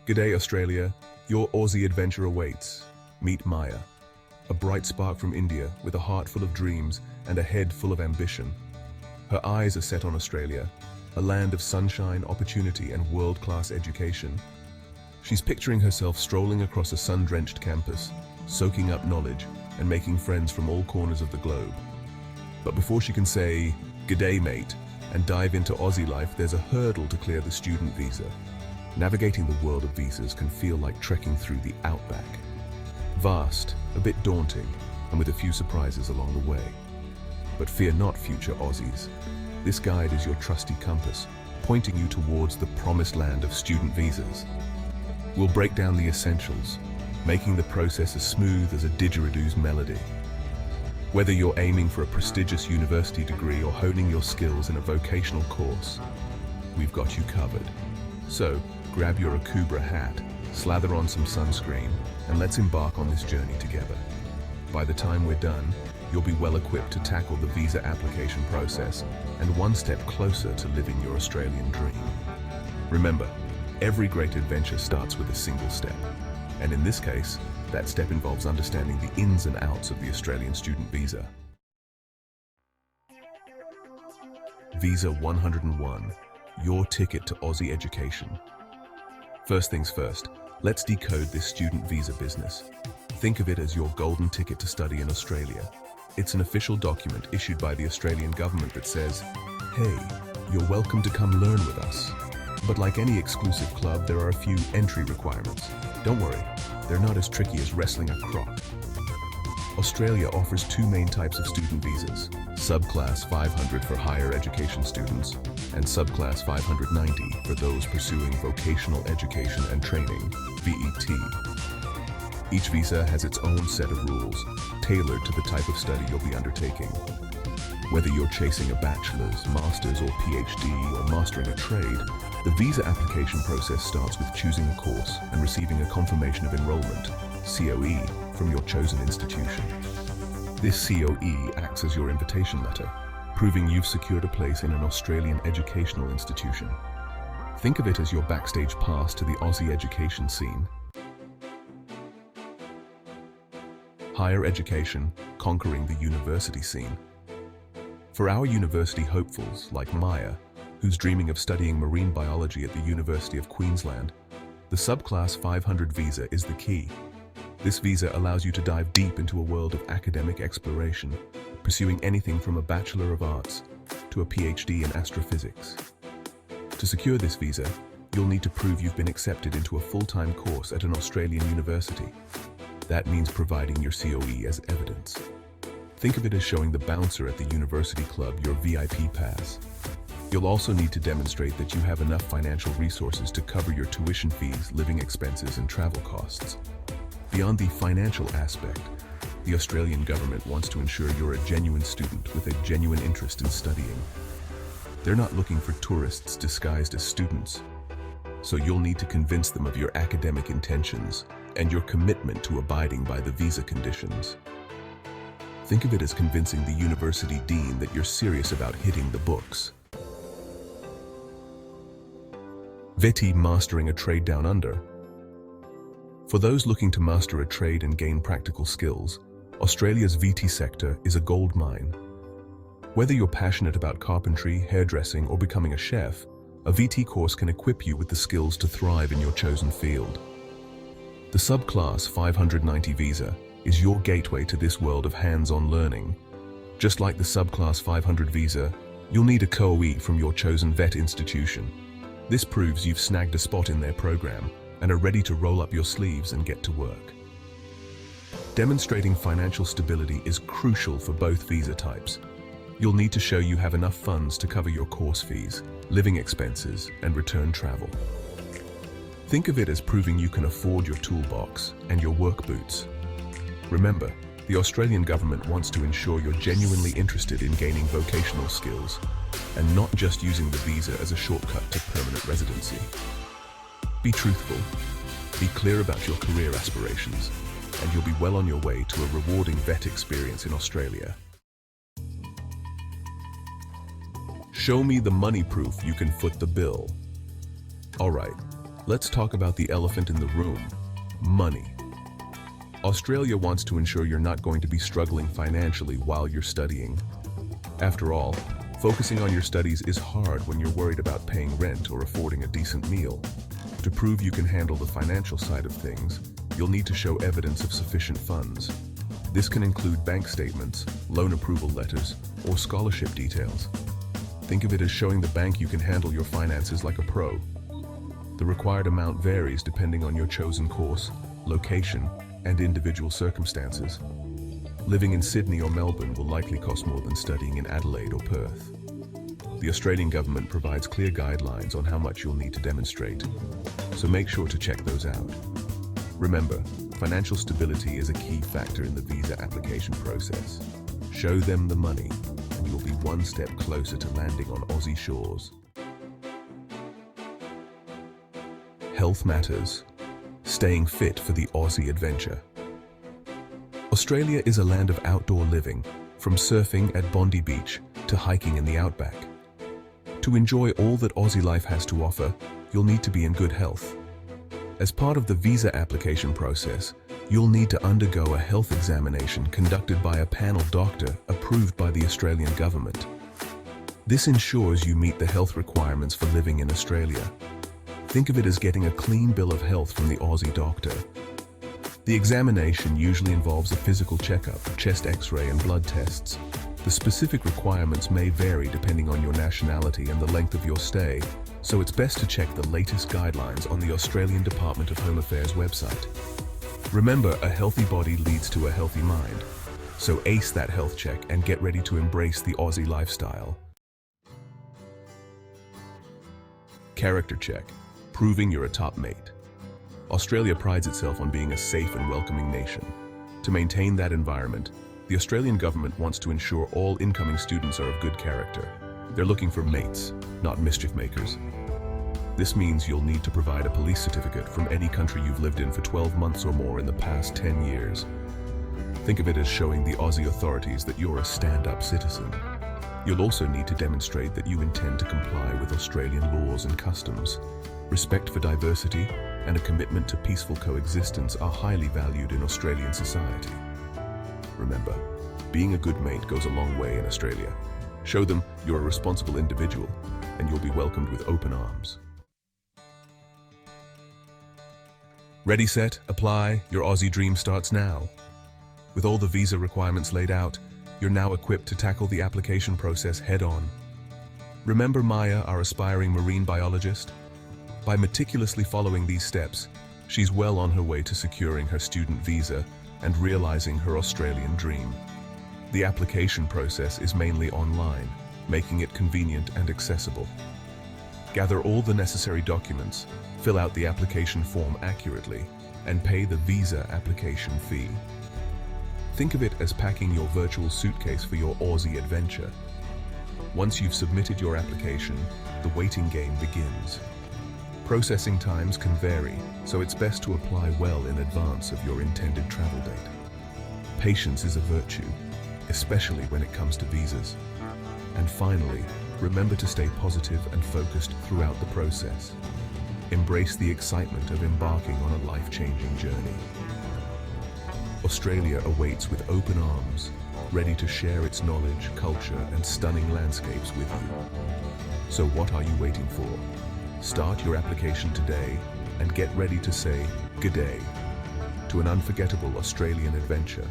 G'day Australia, your Aussie adventure awaits. Meet Maya, a bright spark from India with a heart full of dreams and a head full of ambition. Her eyes are set on Australia, a land of sunshine, opportunity and world-class education. She's picturing herself strolling across a sun-drenched campus, soaking up knowledge and making friends from all corners of the globe. But before she can say, "G'day mate," and dive into Aussie life, there's a hurdle to clear: the student visa. Navigating the world of visas can feel like trekking through the outback. Vast, a bit daunting, and with a few surprises along the way. But fear not, future Aussies. This guide is your trusty compass, pointing you towards the promised land of student visas. We'll break down the essentials, making the process as smooth as a didgeridoo's melody. Whether you're aiming for a prestigious university degree or honing your skills in a vocational course, we've got you covered. So, grab your Akubra hat, slather on some sunscreen, and let's embark on this journey together. By the time we're done, you'll be well equipped to tackle the visa application process and one step closer to living your Australian dream. Remember, every great adventure starts with a single step. And in this case, that step involves understanding the ins and outs of the Australian student visa. Visa 101, your ticket to Aussie education. First things first, let's decode this student visa business. Think of it as your golden ticket to study in Australia. It's an official document issued by the Australian government that says, "Hey, you're welcome to come learn with us." But like any exclusive club, there are a few entry requirements. Don't worry, they're not as tricky as wrestling a croc. Australia offers two main types of student visas: Subclass 500 for higher education students, and Subclass 590 for those pursuing vocational education and training, VET. Each visa has its own set of rules, tailored to the type of study you'll be undertaking. Whether you're chasing a bachelor's, master's or PhD, or mastering a trade, the visa application process starts with choosing a course and receiving a confirmation of enrollment, COE, from your chosen institution. This COE acts as your invitation letter, proving you've secured a place in an Australian educational institution. Think of it as your backstage pass to the Aussie education scene. Higher education, conquering the university scene. For our university hopefuls, like Maya, who's dreaming of studying marine biology at the University of Queensland, the Subclass 500 visa is the key. This visa allows you to dive deep into a world of academic exploration, pursuing anything from a Bachelor of Arts to a PhD in astrophysics. To secure this visa, you'll need to prove you've been accepted into a full-time course at an Australian university. That means providing your COE as evidence. Think of it as showing the bouncer at the university club your VIP pass. You'll also need to demonstrate that you have enough financial resources to cover your tuition fees, living expenses, and travel costs. Beyond the financial aspect, the Australian government wants to ensure you're a genuine student with a genuine interest in studying. They're not looking for tourists disguised as students, so you'll need to convince them of your academic intentions and your commitment to abiding by the visa conditions. Think of it as convincing the university dean that you're serious about hitting the books. VET, mastering a trade down under. For those looking to master a trade and gain practical skills, Australia's VT sector is a gold mine. Whether you're passionate about carpentry, hairdressing, or becoming a chef, a VT course can equip you with the skills to thrive in your chosen field. The Subclass 590 visa is your gateway to this world of hands-on learning. Just like the Subclass 500 visa, you'll need a COE from your chosen VET institution. This proves you've snagged a spot in their program and are ready to roll up your sleeves and get to work. Demonstrating financial stability is crucial for both visa types. You'll need to show you have enough funds to cover your course fees, living expenses, and return travel. Think of it as proving you can afford your toolbox and your work boots. Remember, the Australian government wants to ensure you're genuinely interested in gaining vocational skills and not just using the visa as a shortcut to permanent residency. Be truthful, be clear about your career aspirations, and you'll be well on your way to a rewarding VET experience in Australia. Show me the money proof you can foot the bill. All right, Let's talk about the elephant in the room: money. Australia wants to ensure you're not going to be struggling financially while you're studying. After all, focusing on your studies is hard when you're worried about paying rent or affording a decent meal. To prove you can handle the financial side of things, you'll need to show evidence of sufficient funds. This can include bank statements, loan approval letters, or scholarship details. Think of it as showing the bank you can handle your finances like a pro. The required amount varies depending on your chosen course, location, and individual circumstances. Living in Sydney or Melbourne will likely cost more than studying in Adelaide or Perth. The Australian government provides clear guidelines on how much you'll need to demonstrate, so make sure to check those out. Remember, financial stability is a key factor in the visa application process. Show them the money, and you'll be one step closer to landing on Aussie shores. Health matters. Staying fit for the Aussie adventure. Australia is a land of outdoor living, from surfing at Bondi Beach to hiking in the outback. To enjoy all that Aussie life has to offer, you'll need to be in good health. As part of the visa application process, you'll need to undergo a health examination conducted by a panel doctor approved by the Australian government. This ensures you meet the health requirements for living in Australia. Think of it as getting a clean bill of health from the Aussie doctor. The examination usually involves a physical checkup, chest x-ray, and blood tests. The specific requirements may vary depending on your nationality and the length of your stay, so it's best to check the latest guidelines on the Australian Department of Home Affairs website. Remember, a healthy body leads to a healthy mind, so ace that health check and get ready to embrace the Aussie lifestyle. Character check. Proving you're a top mate. Australia prides itself on being a safe and welcoming nation. To maintain that environment, the Australian government wants to ensure all incoming students are of good character. They're looking for mates, not mischief makers. This means you'll need to provide a police certificate from any country you've lived in for 12 months or more in the past 10 years. Think of it as showing the Aussie authorities that you're a stand-up citizen. You'll also need to demonstrate that you intend to comply with Australian laws and customs. Respect for diversity and a commitment to peaceful coexistence are highly valued in Australian society. Remember, being a good mate goes a long way in Australia. Show them you're a responsible individual, and you'll be welcomed with open arms. Ready, set, apply. Your Aussie dream starts now. With all the visa requirements laid out, you're now equipped to tackle the application process head-on. Remember Maya, our aspiring marine biologist? By meticulously following these steps, she's well on her way to securing her student visa and realizing her Australian dream. The application process is mainly online, making it convenient and accessible. Gather all the necessary documents, fill out the application form accurately, and pay the visa application fee. Think of it as packing your virtual suitcase for your Aussie adventure. Once you've submitted your application, the waiting game begins. Processing times can vary, so it's best to apply well in advance of your intended travel date. Patience is a virtue, especially when it comes to visas. And finally, remember to stay positive and focused throughout the process. Embrace the excitement of embarking on a life-changing journey. Australia awaits with open arms, ready to share its knowledge, culture, and stunning landscapes with you. So what are you waiting for? Start your application today and get ready to say "G'day" to an unforgettable Australian adventure.